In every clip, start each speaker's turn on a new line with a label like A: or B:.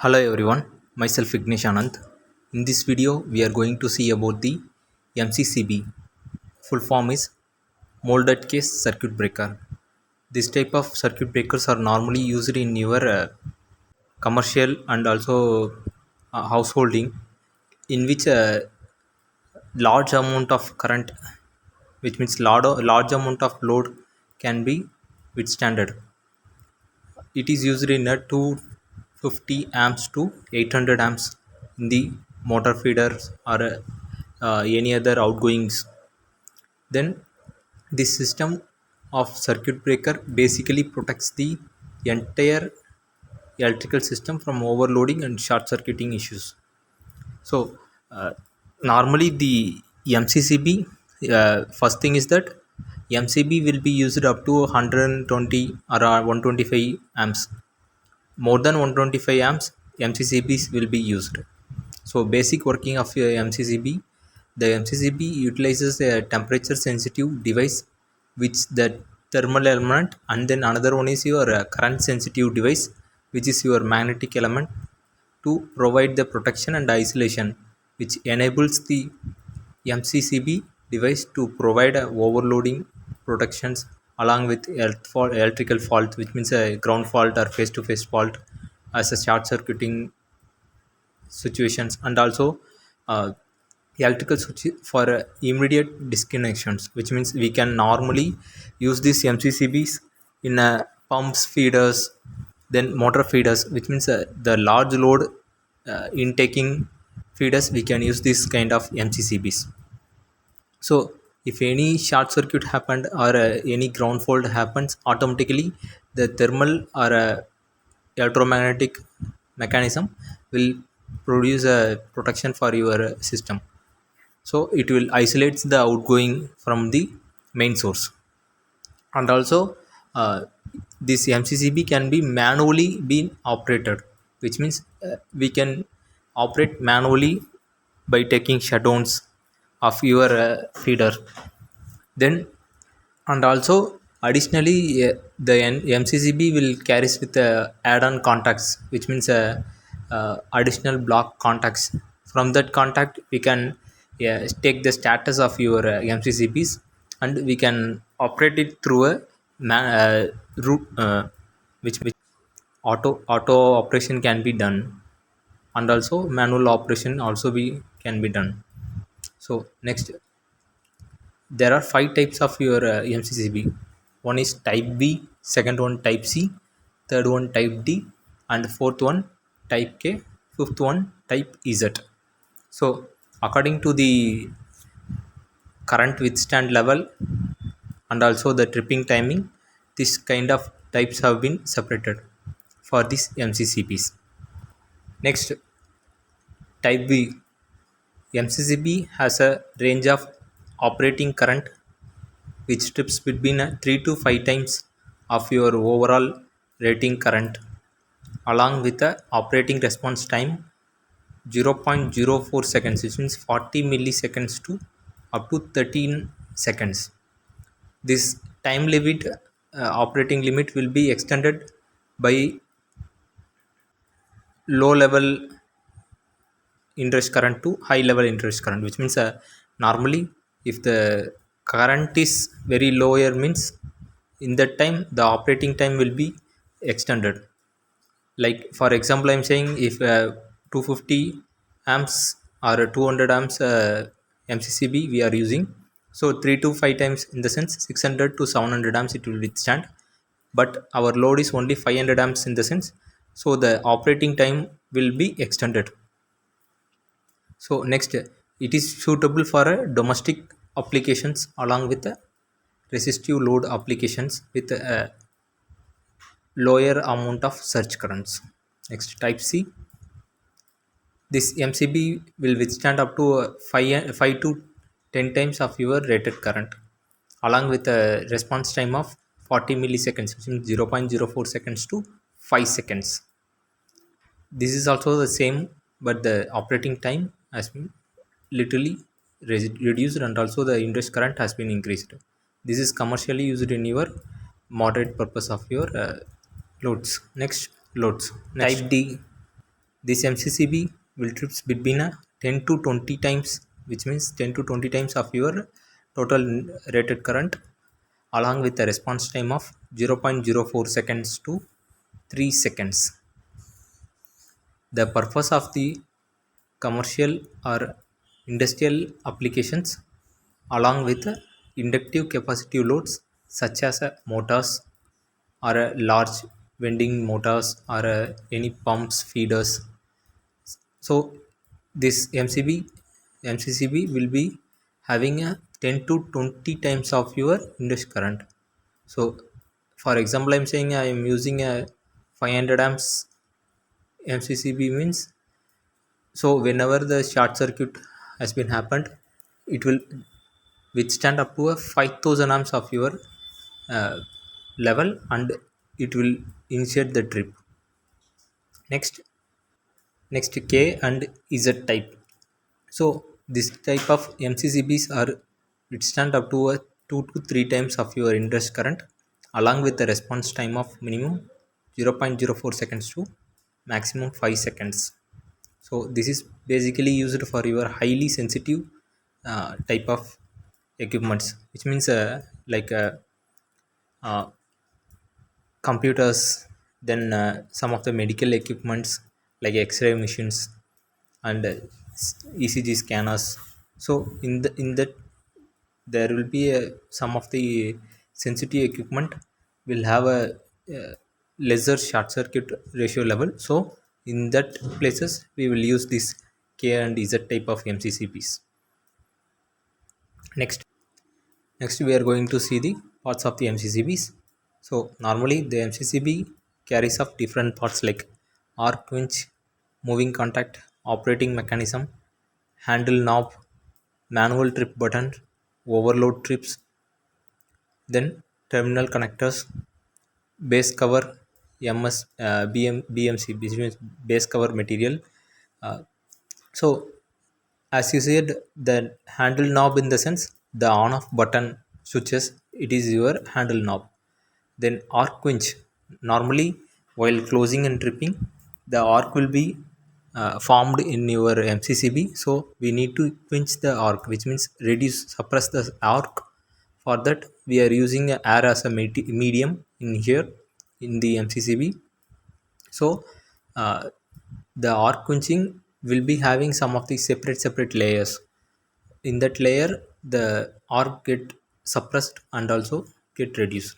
A: Hello everyone, myself Vignesh Anand. In this video, we are going to see about the MCCB. Full form is Molded Case Circuit Breaker. This type of circuit breakers are normally used in your commercial and also householding, in which a large amount of current, which means large amount of load, can be withstanded. It is used in a 250 amps to 800 amps in the motor feeders or any other outgoings. Then this system of circuit breaker basically protects the entire electrical system from overloading and short circuiting issues. So normally the MCCB, first thing is that MCB will be used up to 120 or 125 amps. More than 125 amps MCCBs will be used. So basic working of your MCCB, the MCCB utilizes a temperature sensitive device which the thermal element, and then another one is your current sensitive device which is your magnetic element, to provide the protection and isolation which enables the MCCB device to provide overloading protections along with electrical fault, which means a ground fault or face-to-face fault, as a short circuiting situations, and also uh, electrical switch for immediate disconnections, which means we can normally use these MCCBs in pumps, feeders, then motor feeders, which means the large load intaking feeders, we can use this kind of MCCBs. So if any short circuit happened or any ground fault happens, automatically the thermal or electromagnetic mechanism will produce a protection for your system. So it will isolate the outgoing from the main source. And also this MCCB can be manually been operated, which means we can operate manually by taking shutdowns of your feeder. Then and also additionally the MCCB will carries with add-on contacts, which means additional block contacts. From that contact we can take the status of your MCCBs, and we can operate it through a route, which auto operation can be done, and also manual operation also be can be done. So next, there are five types of your MCCB. One is type B, second one type C, third one type D, and fourth one type K, fifth one type Z. So according to the current withstand level and also the tripping timing, this kind of types have been separated for these MCCBs. Next, type B. MCCB has a range of operating current which trips between 3 to 5 times of your overall rating current, along with the operating response time 0.04 seconds, which means 40 milliseconds to up to 13 seconds. This time limit, operating limit, will be extended by low level interest current to high level interest current, which means normally if the current is very lower means in that time the operating time will be extended. Like for example, I'm saying if 250 amps or 200 amps MCCB we are using, so 3 to 5 times, in the sense 600 to 700 amps it will withstand, but our load is only 500 amps in the sense, so the operating time will be extended. So next, it is suitable for domestic applications along with resistive load applications with a lower amount of surge currents. Next, type C. This MCB will withstand up to 5 to 10 times of your rated current, along with a response time of 40 milliseconds, which means 0.04 seconds to 5 seconds. This is also the same, but the operating time has been literally reduced, and also the interest current has been increased. This is commercially used in your moderate purpose of your loads. Next, loads. Next, type D. This MCCB will trips between a 10 to 20 times, which means 10 to 20 times of your total rated current, along with a response time of 0.04 seconds to 3 seconds. The purpose of the commercial or industrial applications, along with inductive capacitive loads such as motors or large vending motors or any pumps feeders. So this MCCB will be having a 10 to 20 times of your induced current. So for example, I'm saying I am using a 500 amps MCCB means, so whenever the short circuit has been happened, it will withstand up to a 5000 amps of your uh, level, and it will initiate the trip. Next next K and Z type. So this type of MCCBs are withstand up to a 2 to 3 times of your interest current, along with the response time of minimum 0.04 seconds to maximum 5 seconds. So this is basically used for your highly sensitive type of equipments, which means uh, computers, then some of the medical equipments like X-ray machines and ECG scanners. So in that there will be some of the sensitive equipment will have a lesser short circuit ratio level. So in that places we will use this K and Z type of MCCBs. Next, we are going to see the parts of the MCCBs. So normally the MCCB carries of different parts like arc winch, moving contact, operating mechanism, handle knob, manual trip button, overload trips, then terminal connectors, base cover, BMC, which means base cover material. Uh, so as you said, the handle knob in the sense the on off button switches, it is your handle knob. Then arc winch, normally while closing and tripping, the arc will be formed in your MCCB, so we need to winch the arc, which means reduce, suppress the arc. For that we are using air as a medium in here in the MCCB. So uh, the arc quenching will be having some of the separate layers. In that layer the arc get suppressed and also get reduced.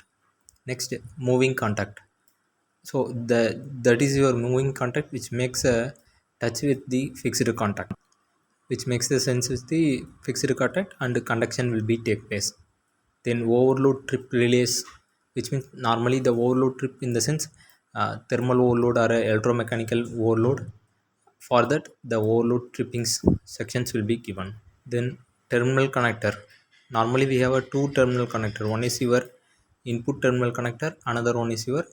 A: Next, moving contact. So that is your moving contact, which makes a touch with the fixed contact, which makes the sense with the fixed contact, and the conduction will be take place. Then overload trip relays, which means normally the overload trip in the sense thermal overload or electromechanical overload. For that the overload trippings sections will be given. Then terminal connector, normally we have a two terminal connector. One is your input terminal connector, another one is your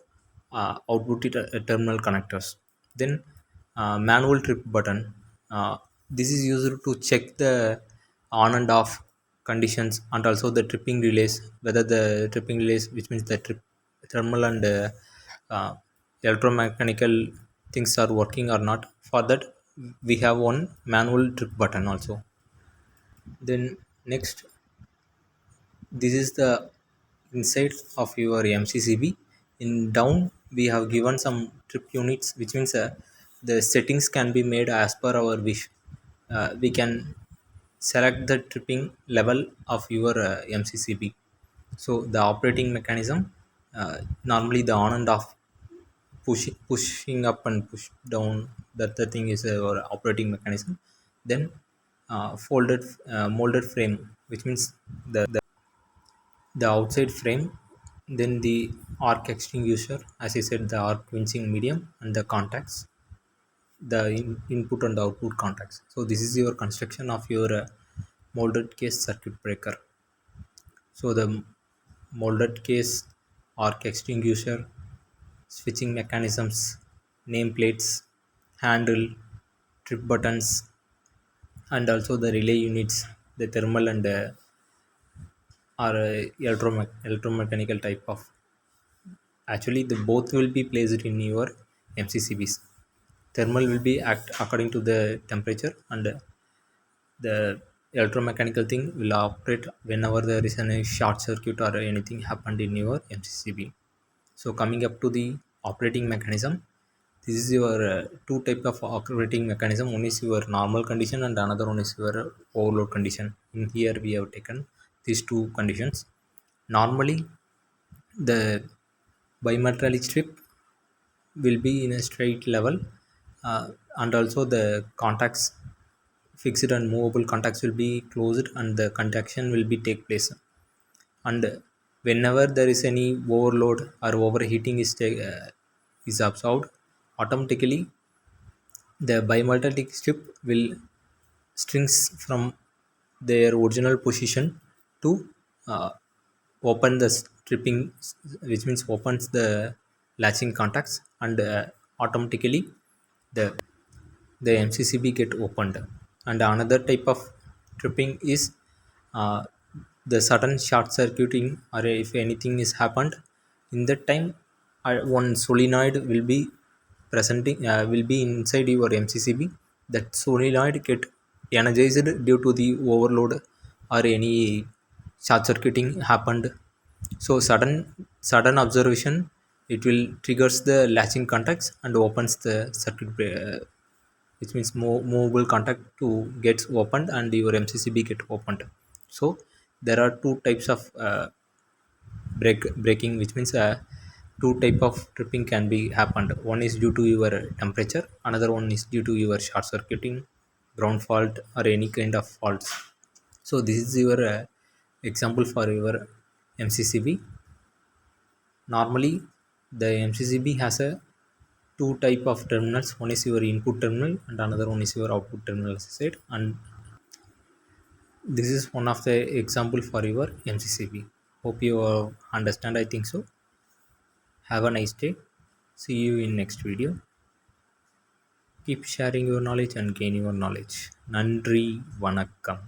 A: output terminal connectors. Then manual trip button, this is used to check the on and off conditions, and also the tripping relays, whether the tripping relays, which means the thermal and uh, electromechanical things are working or not. For that we have one manual trip button also. Then next, this is the inside of your MCCB. In down we have given some trip units, which means the settings can be made as per our wish. We can select the tripping level of your MCCB. So the operating mechanism, normally the on and off, pushing up and push down, that the thing is our operating mechanism. Then folded molded frame, which means the outside frame. Then the arc extinguisher, as I said, the arc quenching medium, and the contacts, the input and output contacts. So this is your construction of your molded case circuit breaker. So the molded case, arc extinguisher, switching mechanisms, nameplates, handle, trip buttons, and also the relay units, the thermal and or electromechanical type of. Actually, the both will be placed in your MCCBs. thermal will be act according to the temperature, and the electromechanical thing will operate whenever there is any short circuit or anything happened in your MCCB. So coming up to the operating mechanism, this is your two type of operating mechanism. One is your normal condition and another one is your overload condition. In here we have taken these two conditions. Normally the bimetallic strip will be in a straight level, and also the contacts, fixed and movable contacts will be closed and the contaction will be take place. And whenever there is any overload or overheating is observed, automatically the bimetallic strip will strings from their original position to uh, open the stripping, which means opens the latching contacts, and automatically the MCCB get opened. And another type of tripping is uh, the sudden short circuiting, or if anything is happened in that time, one solenoid will be inside your MCCB. That solenoid get energized due to the overload or any short circuiting happened. So sudden observation, it will triggers the latching contacts and opens the which means movable contact to gets opened and your MCCB get opened. So there are two types of breaking, which means two type of tripping can be happened. One is due to your temperature, another one is due to your short circuiting, ground fault, or any kind of faults. So this is your example for your MCCB. Normally the MCCB has a two type of terminals. One is your input terminal and another one is your output terminal, as I said. And this is one of the example for your MCCB. Hope you understand. I think so. Have a nice day. See you in next video. Keep sharing your knowledge and gain your knowledge. Nandri Vanakkam.